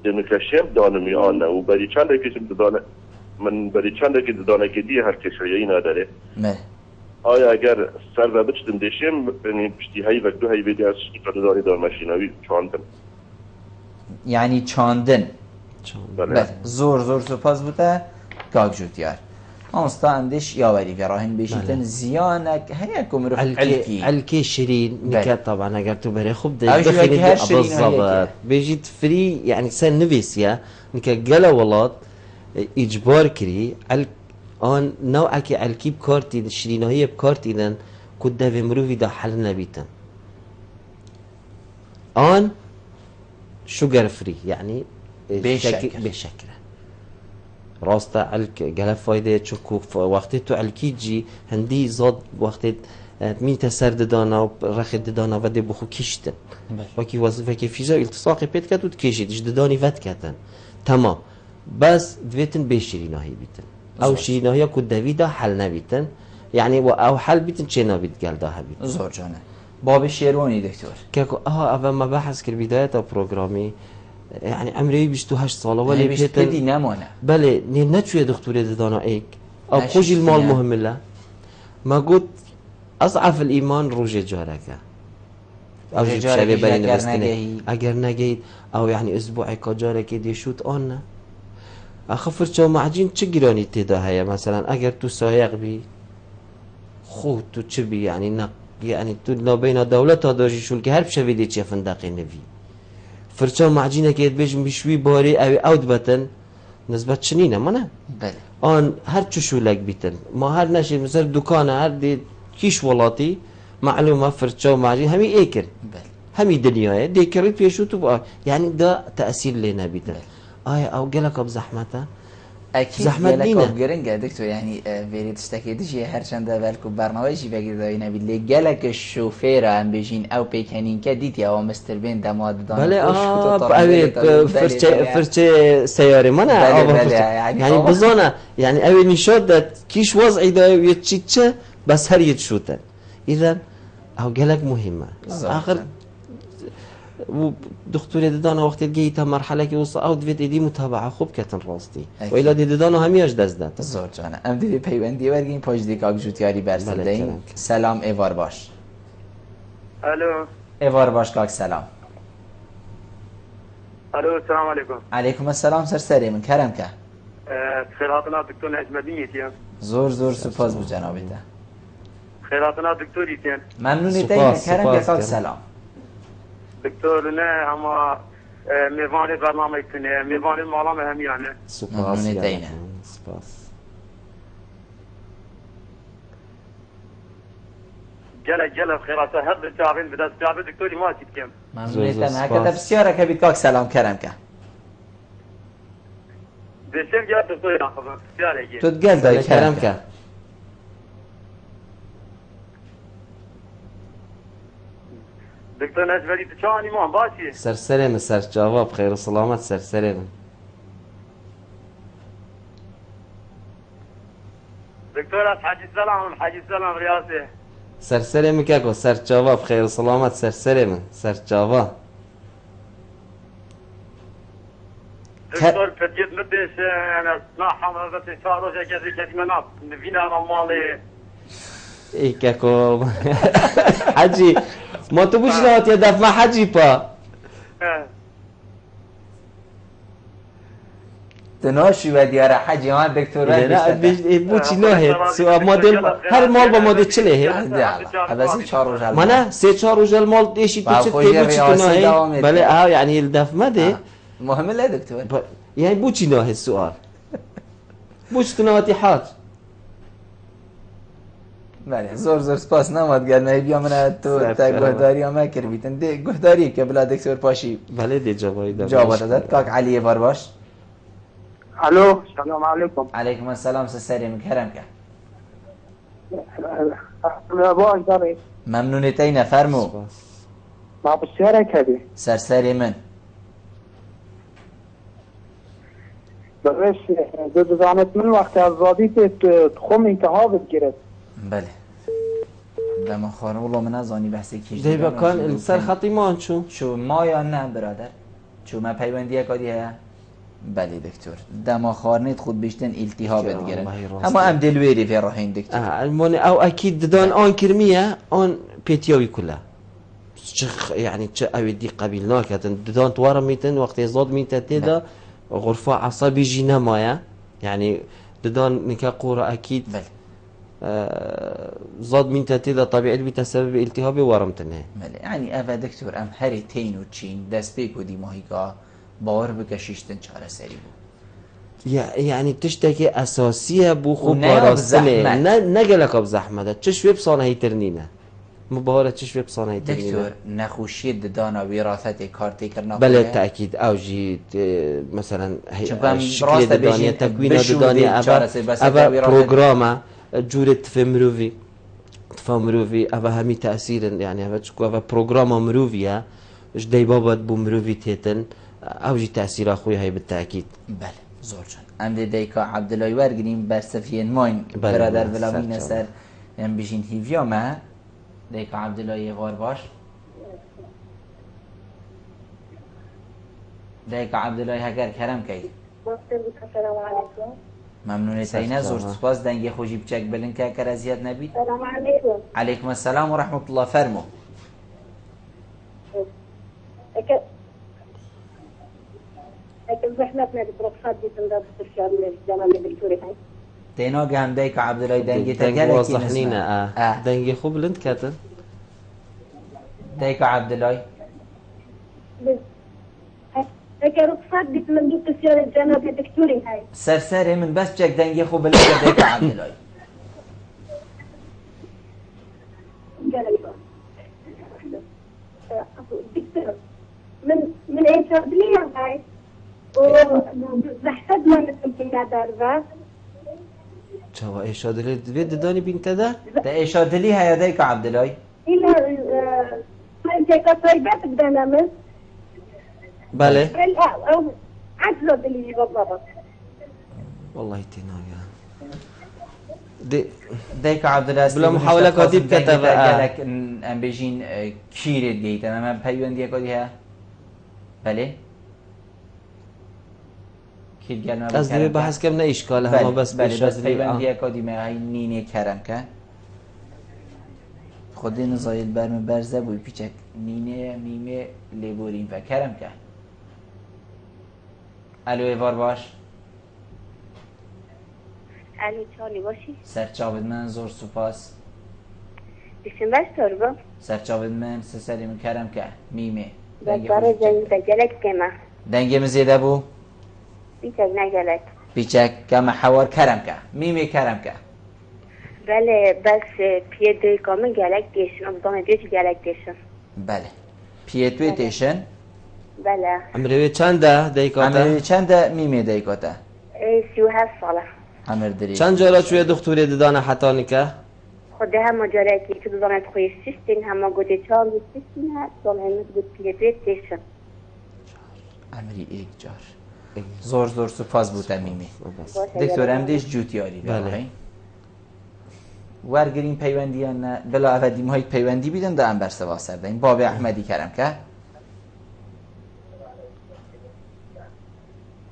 دمکشیم دانمی آنه و برای چند کشیم دانه من برای چند که دانه که دی هر کشایی نداره بله آیا اگر سر و بچتم دیشیم یعنی پشتی هایی و دو هایی بیدی از دانی دار ماشیناوی چاندن یعنی چاندن بله بله زور سپاس بوده کاک جوتیار آنستا اندش یاوری فراهن بشیتن زیانک هیا کمرو علکی علكي شيرين بله. نكات طبعا اگر تو بري خب أو شو هيك هر شيرين بالضبط هيك. بيجي فري يعني سن نفيسيا نكا قلا ولاد اجبار كري آن نوعك علكي بكارتي شيرين هي بكارتي دن كده في مروفي دا حل نبيتن آن شوجر فري يعني بشكل. بشكل راستا علك جل فايدة شكو وقت تو علكي جي هندي زاد وقت مين تسرد دانا ورخد دانا ودي بخو كيشتن وكي وظيفة كيفيزا التصاقي بيت كات وتكيشت ايش داني ود كاتن تمام بس دويتن بيشيرينا هي بيتن او شيرينا هي كود دافيدا حل نبيتن يعني او حل بيتن چنا بيت قال ده بيت زور جانه باب شیروانی دکتر كاكو اول ما بحث كر بداية بروجرامي يعني عمري بيشتو 8 ساله ولا بیشت بيتن بدی نمانه بله نتشوي دكتور دانا ايك او ماشي خوجي المال فيها. مهم له ما قلت اضعف الايمان روجي جارك او روجي جيب جارك شبه إجا بين أجر بستني نجهي. اگر نجيد او يعني اسبوعي كجارك دي شوت اون آخه فرچه و معجین چه گرانی تیدا هیا مثلا اگر تو سایق بی خود تو چه بی یعنی یعنی تو نابینا دولت ها داشتی شول که هر بشویدی چه فندقی نوی فرچه و معجینه که بیش بشوی باری او بتن نسبت چنینه منه بله آن هر چه شولک بیتن ما هر نشید مثلا دکانه هر دی کیش ولاتی معلومه فرچه و معجین همی ایکن بله همي دنيا دي كريت بيشو تبقى يعني ده تأثير لنا بيتن او قالك بزحمته اكيد زحمت گلک دینه. گرنگه دکتر یعنی وری تشتکی دیجی هرچند ولکو برنامه‌ای بگیرد نبی گلک شوفر هم بجین او پیکنین که دیدی او مستر بین دماد دان بله فرچه سيارة ما انا بله يعني بزونه يعني اوي نشاد ده كيش وضعي ده يتشيتشه بس هر يتشوتن اذا او قالك مهمه اخر دكتور ددانا وقت جيتها مرحله كي وصل او دي متابعه خوب كتن راستي والا ددانا هميش دزدت زور جانه ام دی پیوندی ورگین پاج دیکاک جوتیاری برسدین سلام ایوار باش الو ایوار باش کاک سلام الو السلام عليكم. علیکم السلام سر سری من کرم که خيراتنا دكتور نجمدين زور سپاس بو جنابیده خيراتنا دكتور يتين ممنونی تین سپاس، کرم که سپاس کاک کرم. سلام دكتورنا اما ميفاني برنامج كنا ميفاني المعلمة هم يعني سپاس ممنون دینه. سپاس جل خيراتها هب التعبين بدأت تعبين دكتوري ما تتكلم ممنونی زور تین سپاس. هکتا بسیاره که بید کاک سلام کرم که بسير جاب دكتوري ناخذ سيارة يجي تو دگل دای کرم كلام که كا دكتور نجمدين تشاني ما باشي سرسري من سر جواب خير وسلامات سرسري من دكتور حاجي السلام حاجي السلام رياسي سرسري من كاكو سر جواب خير وسلامات سرسري من سر جواب دكتور فتيت مدش انا صناحة مرضت شهر وجا كذي كذي مناط فينا رمالي اي كاكو حجي ما تبوش نوت يدف ما حجي با تناشی و دیاره حجی ها دکتر لا بوچي نوهد سو موديل هر مال با موديل چله هي عباسی 4 روز مانا سه 4 روز المال ديشي تو چه خوشی بوچي ریاسی نوهد دوام بله میده. اه يعني الدف مده مهمه لا دکتر يعني بوچي نوهد السؤال بوچ تنواتي حاج بله زور سپاس نماد گرمه بیا من تو تا گهداری ها مکر بیتن ده گهداری که بلا دکتر پاشی بله دي جوابي ده جواب داد کاک علی بار باش الو السلام عليكم. علیکم السلام سری مکرم که باش داري ممنون تین فرمو ما بالسيارة كذي سرسری من بس ضد زانت من وقت الزادي تخم انتهاب بتجرد بله دم خانه والله من ازانی بحثی کیش ده بكان السر خطي مان شو شو ما یا نه برادر شو ما پیوندی کادی هست بله دکتر دماخارنیت خود بیشتن التهاب دیگرن اما ام دلویری فی راهین دکتر الموني او اكيد دان اون كرميه اون بيتيوي كلها يعني تش اوي دي قبيلنا كاتن دان توار ميتن وقت يزاد ميتن تدا غرفه عصبي جينا مايا يعني دان نكا قوره اكيد بله زاد ميتن تدا طبيعي بتسبب التهاب ورمتنه بله يعني افا دکتر ام هری تین و چین دست بیکو دی ماهیگا باور بکشیشتن چاره سری بود يعني تشتكي اساسيه بو خو ونيا باراسله بزحمت. نقلك بزحمه تشش ويب صانه هيترنينه مباراه تشش ويب صانه هيترنينه دکتر نخوشی دانا وراثت کارتی کرنا بله تأكيد أو جي مثلا چون شكل راست دانية بيجي تكوين بشو دانية دي چارسي بس أبا وراثت. بروغراما جورة تفمروفي تفمروفي أبا همي تأثير يعني أبا تشكو أبا بروغراما مروفيا إيش داي بابا بو مروفي تيتن أو جي تأثير أخوي هاي بالتأكيد بله زور جان ام دیکا عبدالله ورگریم برسفین ماین بله، برادر بله، بلاوین سر سر ام بجین هیویا ما دیکا عبدالله یه وار باش دیکا عبدالله هگر کرم کی السلام عليكم. ممنون تینه زور سلام. سپاس دنگی خوشی بچک بلن که کر ازیاد نبید السلام عليكم. علیکم السلام و رحمت الله فرمو اگر زحمت ندید رخصت دیتم در استشاری جناب دکتوری های تینا گهم دیک عبدالله دنگی تا دنگ گلکی واضح نسمه نينا دنگي خوب لند كاتن دیک عبدالله اگر رخصت دیتم در استشاری جناب دکتوری های سرسره من بس جک دنگی خوب لنگ دیک عبدالله دكتور من ايش لي هاي وزحفت ما مثل في دربه چاوا اشاد لي بيد داني بين كذا تا ایشادلی هیا دیک عبدالله الى فايتك طيبات بدنا من بله او عجلة اللي بالضبط والله تينا يا دي دیک عبدالله بلا محاولة كاتب كتب گلک ام بیجین کیرت گیت اما پیوندی کدی ها بله کیر گل ما از دي بحث كم نه اشكال هم بس بله بس بيشاد پیوندی کدی ما هی نینه کرم که خودی نزایل برم برزه بوی پیچک نینه میمه لیبورین و کرم که الو ایوار باش الو چالی باشی سرچاود من زور سپاس بسیم باش تربه سرچاود من سسری من کرم که میمه برای جنگ جلک کما دنگه مزیده بو بیتک نجلک پیچک کم حوار کرم که میمه کرم که بله بس پیه کامل جلک دیشن ابدان دیش جلک دیشن بله پیتوی تیشن بله عمري چنده ديكاتا عمری چند میمه دیگاتا 37 ساله عمر دری چند جالا شوية دكتوري ددانا حتانيكا خود هم جالکی که دوزانت خوی سیستین هم گوده چال سیستین هست سال همه گود پیه دیشن عمری ایک جار زور سپاس بوده میمه دکتر هم دیش جوتیاری بله. ورگرین پیوندیان بلا اودیم های پیوندی بیدن دا هم برسه واسرده این باب احمدی کرم که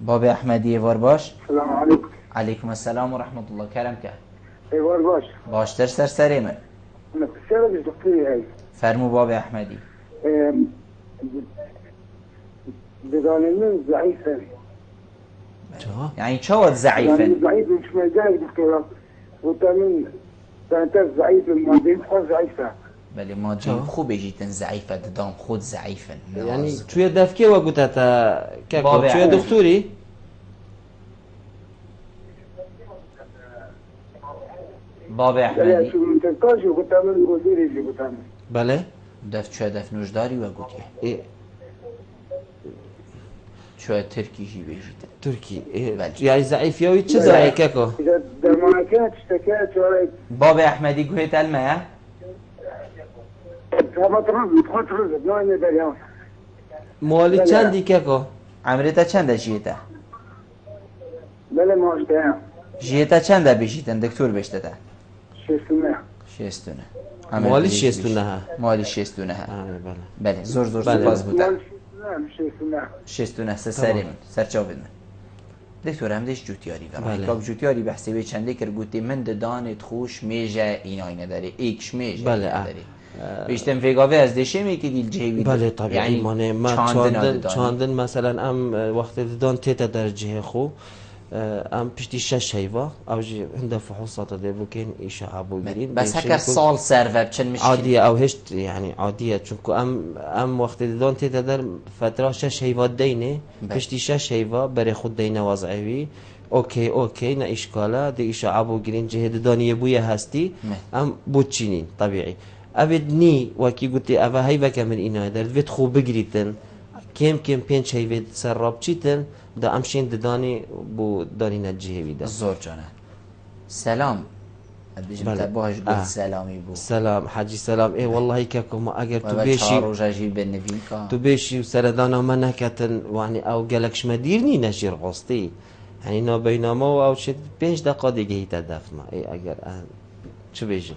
باب احمدی ایوار باش السلام عليكم. علیکم السلام و رحمت الله کرم که ايوار باش. باشتر سرسره من انا بتسأل الدكتور هاي. فرمو باب احمدی بدون من ضعيفة. یعنی چاوت ضعیفن يعني ضعيف مش مجال دكتور. وتمن كانت ضعيفة ما بين ضعيفة. بله ما جیم خوب بجیتن ضعیفه دام خود ضعیفن يعني شوية دافكي وقتها كاكو بابا شوية عارف. دكتوري باب لا احمدی شو من تنقاش وتمن وزير اللي وتمن. بله دف چه دف نوشداری و گوتیه إيه چه ترکیشی بجیتن تركي إيه بله. يعني ضعيف يوي چه ضعيف كاكو إذا درمانكات اشتكات وراي باب احمدی گوهت المه هبط رز تحط رز نوع بريان. موالي چندي كاكو عمرتا چنده جیتا بلا ما اشتهى. جیتا چنده بجیتن دکتور بشتته شو اسمه؟ شستونه موالي شيستونه ها مالی شستونه ها بله بله زور بله. سپاس بودن لا مش اسمه. شستونه سری من سرچاو بدن دکتور هم دیش جوتیاری داره بله. کاب جوتیاری بحثی به چنده کر گوتی من دانت خوش میجه اینای نداره ایکش میجه بله، نداره بیشتم فیگاوه از دیشه میکی دیل جیوی بله طبيعي یعنی مانه ما چاندن مثلا ام وقت دان تيتا درجه خو ام پشتی 6 هيفا او جي عند فحوصات ده ممكن اشاعه بوغرين بس هکر سال سر و بچن مشکل عادية او هشت يعني عادية چونكو ام وقت دان تيتا در فترة 6 هيفا دينه پشتی 6 هيفا بري خود دينه وضعي اوكي نا اشكاله دي اشاعه بوغرين جهد دانيه بويا هستي ام بوتشينين طبيعي ابدني وكي قلت ابا هيفا كمن اينا در فيت خو بگريتن كم پنج هيفا سراب چيتن دا امشين دداني بو داني نجهوي دا زور جانه سلام بیشم بله. تباهش گفت سلامی بود سلام حاجي سلام ايه والله كاكو ما اگر تو و بيشي چهار روزه جی بنوین که تو بيشي وسردانا ما نكتن يعني او قالكش ما ديرني نشير غصتي يعني نا بينما او شد 5 دقيقه دیگه هيتا دفما ايه اگر شو بيجي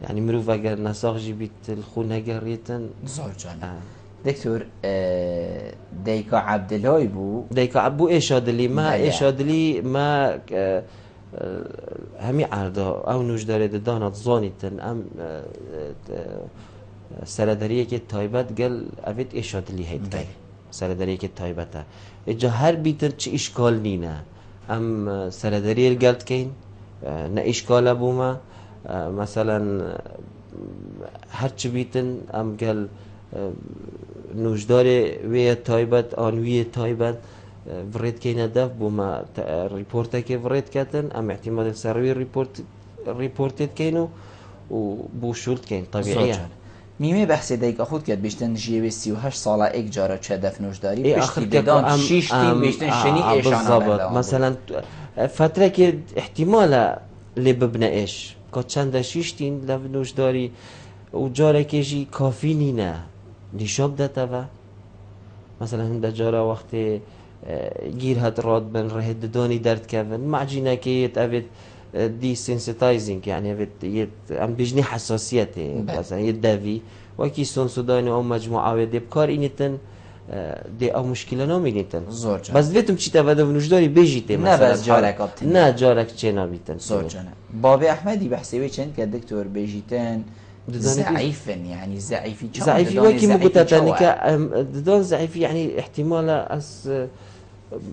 يعني مروف اگر نساق جيبيت الخو نگريتن زور جانه دکتور دیکا عبدالله بو ديكا عبو اشادلي ما بله. اشادلي ما همي عرضه او نوش داره دانات زانيتن ام سرداريه که تایبت گل اوید اشادلي هيت بله سرداری که تایبته اجا هر بیتن چه اشکال نینه ام سرداری الگلت کین نه اشکال بوما مثلا هر چه بیتن ام گل نوشدار وی تایبت آن وی تایبت ورد کینه دف بوما ریپورت که ورد کتن ام احتمال سروی ریپورتت کینو و بوشولت کین طبیعیه میمه بحث دیگه خود کرد بیشتن جیب 38 ساله یک جاره چه دفنوش داری آخر پشتی دادن 6 تیم بیشتن شنی ایشان مثلا فتره که احتمال لی ببنه ایش که چند 6 تیم دفنوش داری و جاره کشی کافی نینه نشاب داته و مثلا هنده جاره وقتی گیر هد راد بن ره ددانی درد کردن معجینه که یت اوید دي سنسيتايزنج يعني ام بيجني حساسيته مثلا يدافي وكي سون سوداني او مجموعه دي بكار انيتن دي او مشكله نومينيتن بس فيتم چي تبدا ونجداري بيجيتي مثلا نه بس جارك ابتن نه جارك چنا بيتن زوجنا بابي احمدي بحسي چند که دكتور بيجيتن ضعيفا يعني ضعيفي وكي مقتتني ددون ضعيفي يعني احتمال اس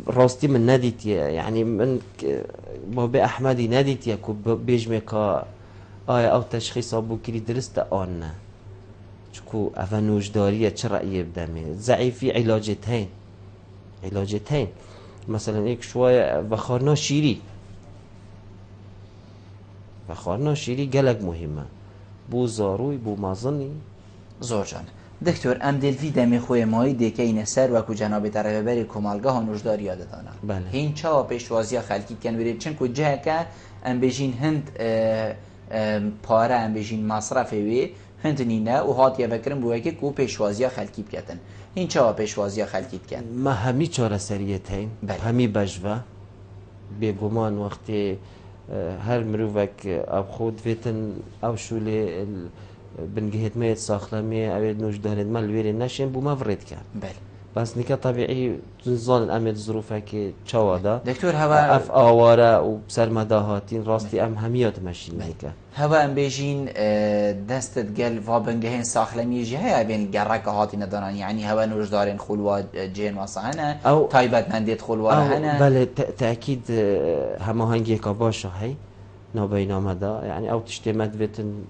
راستي من ناديت يعني من بابي احمدي ناديت يا بيجمي كا او تشخيص ابو كري درست آن چكو افنوش داريه چه رأي بدمي ضعيفي علاجتين مثلا ايك شويه بخارنا شيري قلق مهمه بو زاروي بو مازني زوجان دکتر ام دلوی دمی خوی مایی دیگه این سر و کو جناب طرف بری کمالگاه نوشدار یاد دانه بله این چا پیشوازی خلکی کن برید چون کو جه که ام بجین هند پاره ام بجین مصرف وی هند نینه و هات یا فکرم بوده که کو پیشوازی خلکی بکتن این چا پیشوازی خلکی کن ما همی چاره سریت هین همی بجوه بگمان وقتی هر مروفک اب خود ویتن او شوله بنجهت ميت ساخلمي أبيد نوجدان مال ويري ناشين بو ما فريد كان بل بس نكا طبيعي تنظن أمد ظروفه كي تشوادا دكتور هوا اف آوارا وبسر مداهاتين راستي ام هميات ماشين نكا هوا ام بيجين دستت قل وابنجهين ساخلمي جهه بين جرك هاتي ندانان يعني هوا نوجدارين خلوا جين وصهنا او تايبت منديت خلوا هنا بله تأكيد هما هنگي كاباشا هي نابينامه دا يعني او تشتمت بيتن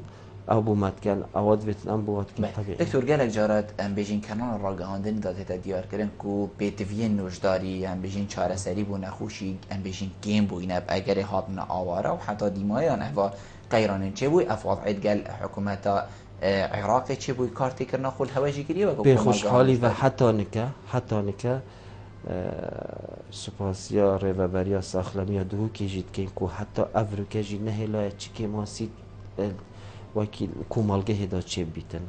او بومت کن اواد ویتن ام بومت کن طبیعی دکتر گلک جارات ام بیجین کنال راگهاندن داده دیار کردن کو پیتوین نوشداری ام بیجین چاره سری بو نخوشی ام بیجین گیم بو اینب اگر هاتن آواره و حتی دیمایان احوا غیرانن چه بوی افواد عید گل حکومت عراق چه بوی کارتی کرنا خول هواجی گریه و به خوشحالی و حتی نکه سپاسیا ریوبریا ساخلمیا دو کیجید که کو حتی افرو کیجی نهلا چکی ماسید وكيل كومالجه هدا چه بیتن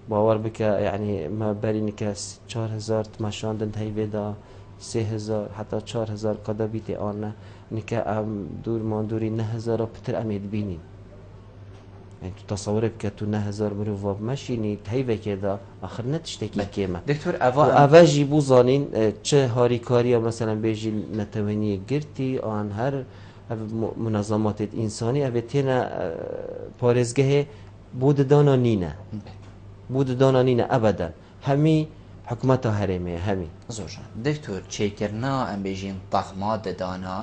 باور بك يعني ما بريني كاس 4000 تماشاندن هي بدا 3000 حتى 4000 قدا بيتي انا نكا ام دور ماندوري 9000 بتر اميد بيني يعني تصور بك تو 9000 مروفا ماشيني هي كذا اخر نتشتكي كيما دكتور افاجي بوزانين چه هاري كاريا مثلا بيجي نتواني گرتي ان هر منظمات انسانی اوتینا پارزگاه بود دانا نینه ابدا همی حکومت هرمه همی زوجان دکتر چیکرنا ام بیجین طخمات دانا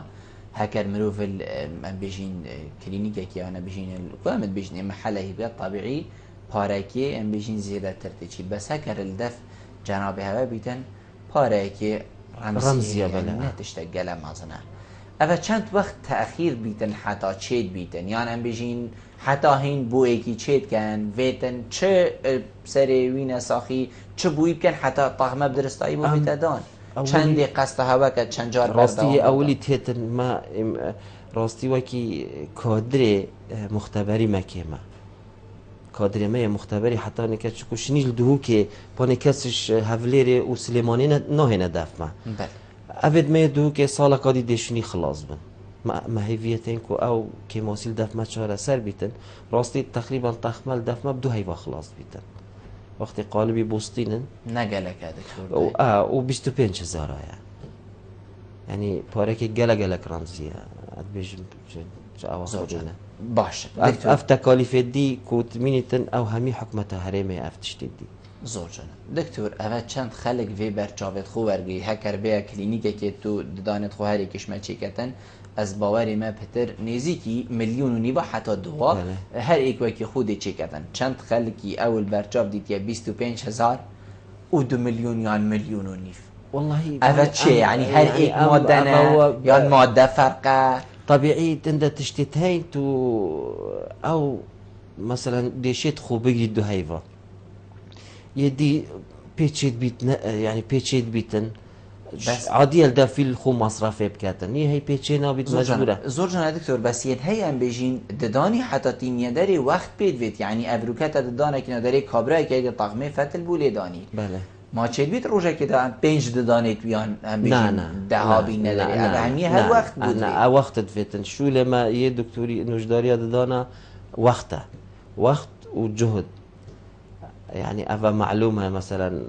هكر مروف ام بیجین کلینیکه که انا بیجین قامت بیجین محله هیبت طبیعی پارکی ام بیجین زیاده ترتیچی بس هكر الدف جناب هوا بیتن پارکی رمزیه بله نتشتگل مازنه اول چند وقت تأخیر بیتن حتی چید بیتن یعنی ام بیجین حتی هین بویی که چید کن ویتن چه سری وین ساخی چه بویی کن حتی طعمه بدرستایی بو بیتدان چند قصد هوا که چند جار راستی اولی تیتن ما راستی وکی کادر مختبری مکیمه کادر ما مختبری حتی نکه چکو شنیل دهو که پانه کسش هفلیر و سلیمانی نه ندفمه بله أبد ما يدو كي صالة قادي ديشني خلاص بن ما هي فيتين كو أو كي موصل دف ما شهر سر بيتن راستي تقريبا تخمل دف ما بدو هيفا خلاص بيتن وقت قالبي بوسطينن نقلك هذا و بيستو بينش زارا يعني بارك جلك رمزية أدبيج زوجنا باش أفتكالي في دي كوت مينتن أو همي حكمتها هرمي أفتشتي دي زۆر جان دکتۆر ئەوە چەند خەلک vê berçavê xwe wergî heker bêya klînîkekê tu didanê xwe herê kişme çêketin ez bawerê me pitir nêzîkî milyûn û nîva heta duwa her êkvekî xwe dê çêketin çend xelkî ewil berçav dîtiye 25,000 û 2 milyûn yan milyûn û nîv والله ئەvە çê yani her êk madde yan madde ferqe طبيعي انت تشتت هاي تو او مثلا ديشيت خو بيجي دو هيفا يدي بيتشيت بيتن يعني بيتشيت بيتن بس عادي الدا في الخو مصرفي بكاتن هي بيتشينا بيت مجبوره زور جان دكتور بس يد هي ام بيجين دداني حتى تينيا داري وقت بيت بيت يعني ابروكات ددانه كنا داري كابرا كي طقمه فتل بولي داني بله ما چه بیت روزه که دا پنج ددانیت بیان هم بیشین ده بین نداری اهمیه هر وقت بود نه وقت دفتن شو لما یه دکتوری نوشداری ددانا وقته وقت وجهد يعني أفا معلومة مثلا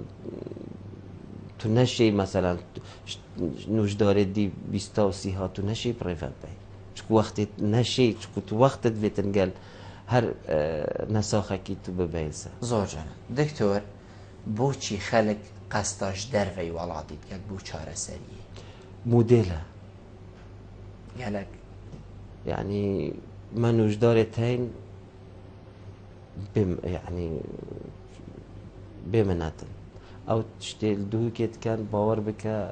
تنشي مثلا نوشداري دي بيستوسيها تنشي بريفات باي شكو وقت نشي شكو تو وقت دفتن قال هر نساخه كي تو ببينسه زور جانا دكتور بۆچی خەلک قەستاش دەرڤەی وڵاتیت کرد بۆ چارەسەریە موديلة گەلک يعني ما نوجدارت هين يعني بمناتن او تشتيل دوكيت كان باور بك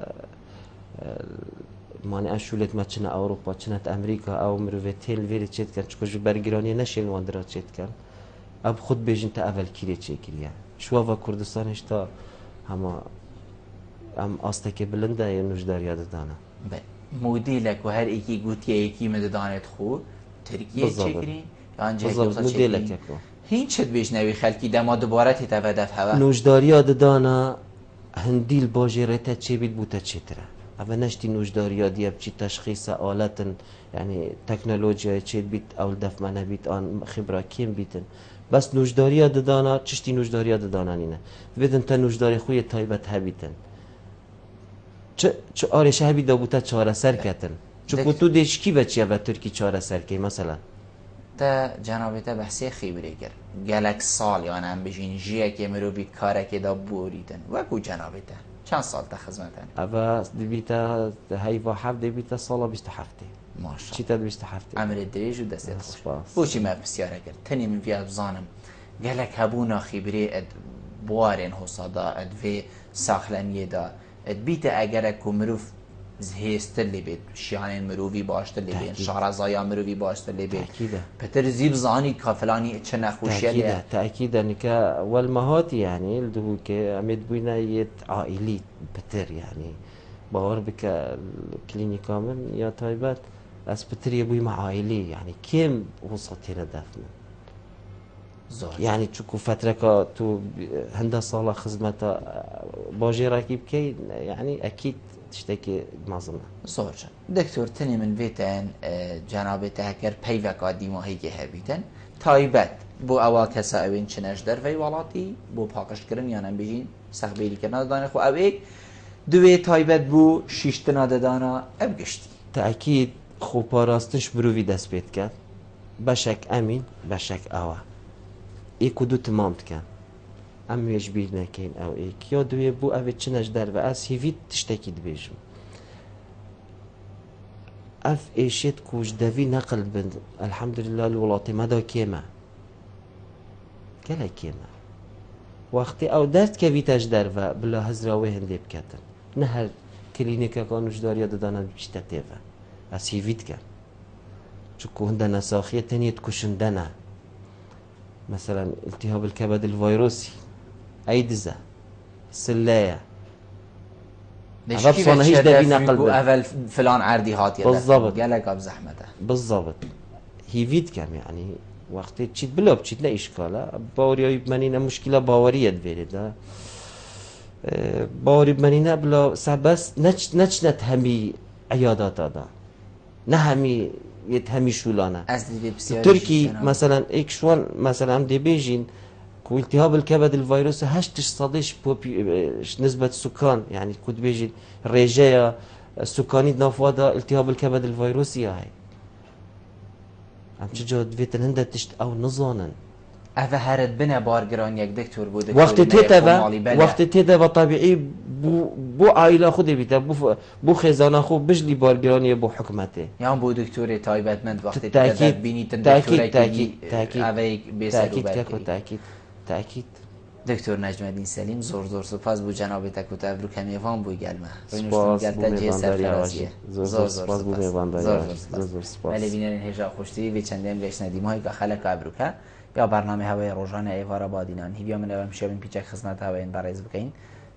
ماني اشولت ما تشنا اوروبا تشنات امريكا او مروفيتيل فيري تشيت كان تشكو برجراني نشيل واندرا تشيت كان اب خود بيجن تا اول كيري تشيكريا شوافا كردستان اشتا هما ام استك بلندا ينوجداريا دانا موديلك وهر ايكي قوتي ايكي مددانت خو تركيا تشكرين يعني بالضبط موديلك يكو هين شد بيش نوي خلقي دما دوباره تتفادف هوا نوجداريا دانا هنديل باجرته تشيبيل بوتا تشترا اما نشتي نوجداريا دي بشي تشخيص آلات يعني تكنولوجيا تشيل بيت او دف ما نبيت ان خبره كيم بيتن بس نوجداريا دانا تشتي نوجداريا دانا نينا بدن تا نوجداري خوي تايبت هبيتن چه آرش هبی دابوتا چهار سر کتن چون تو دیش کی بچیه و ترکی چهار سر کی مثلا تا جنابتا بحثی خیبری کرد گلک سال یا هم بجین جیه که مرو بی کاره که دا بوریدن وکو جنابتا چند سال تا خدمتن اوا دبیتا هیوا حب دبیتا سالا 27 ماشا چی تا 27 عمر دریج و دستت خوش بوچی ما بسیاره کرد تنی من فیاد بزانم گلک هبونا خیبری اد بوارن حسادا اد وی ساخلنیه دا بیت اگر کومروف هست لبید شیان مروی باشت لبید شارزایا مروی باشت لبید پتر زیب زانی کافلانی چه نخوشیه تأكيدا انك والمهات يعني الدهو كي امد بينا يت عائلي بتر يعني باور بك كلينيكا من يا طيبات اس بتر يبوي مع عائلي يعني كم وصلت هنا دفن يعني تشوفوا فترة تو هندا صالة خدمة باجي راكب كي يعني أكيد تشتكي معظمها. صورة دكتور تاني من بيتن جنابته هكر بيفك عادي ما هيك هبيتن تايبت بو أول كسائوين شناش در في ولاتي بو باقش كرن يعني بيجين سخبيلي كرنا دانا خو أويك دوي تايبت بو شيشتنا دانا أبقشتي. تأكيد خو باراستش بروفي دست بيت كات بشك أمين بشك أوا. ایکو دو تمام کن ام یجبیر نکین او ایک یا دوی بو اوه چنش در و از هیوید تشتکی دبیجم اف ایشید کوش دوی نقل بند الحمدلله الولاتی مدا کیمه کلا کیمه وقتی او دست که ویتش در و بلا هزراوه هنده بکتن نه هر کلینیکا کانوش داریا دادانا بیشتر تیوه از هیوید کن چکو هنده نساخیه تنید کشندنه مثلا التهاب الكبد الفيروسي ايدزا سلايا ليش هيش دبي نقل اول فلان عردي هاتي بالضبط قالك اب زحمته بالضبط هي فيد كم يعني وقت تشيت بلا بتشيت لا اشكاله باوري بمنينا مشكله باوريه تبيد باوري بمنينا بلا سبس نچنت همي عيادات هذا نهمي يتهمي شولانه تركي مثلا اكشوان مثلا دي بيجين كو التهاب الكبد الفيروس هشتش صديش نسبة سكان يعني كنت بيجي رجايا سكاني نافوادا التهاب الكبد الفيروسي هاي عم تجود فيتن هندا تشت او نظانا اوه هرد بنه بارگران یک دکتور بود وقت تیده و طبیعی بو عائله خود بیده بو خزانه خود بجلی بارگرانی بو حکمته یا بو دکتور تایبتمند وقتی تأکید بینید تأکید دکتر نجم الدین سلیم زور سپاس بو جناب تکو تبرو کمیوان بو گلمه سپاس بو میوانداری زور سپاس بو میوانداری ولی بینرین هجا خوشتی و چندیم گشت ندیم های که خلق ابروکه یا برنامه هوای روزانه ایوارا بادینان هیویا من هم شبین پیچک خدمت هوای برایز بکنین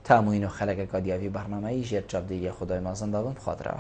تا موین و خلق کادیاوی برنامه ای جر چاب دیگه خدای مازن دادم خاطره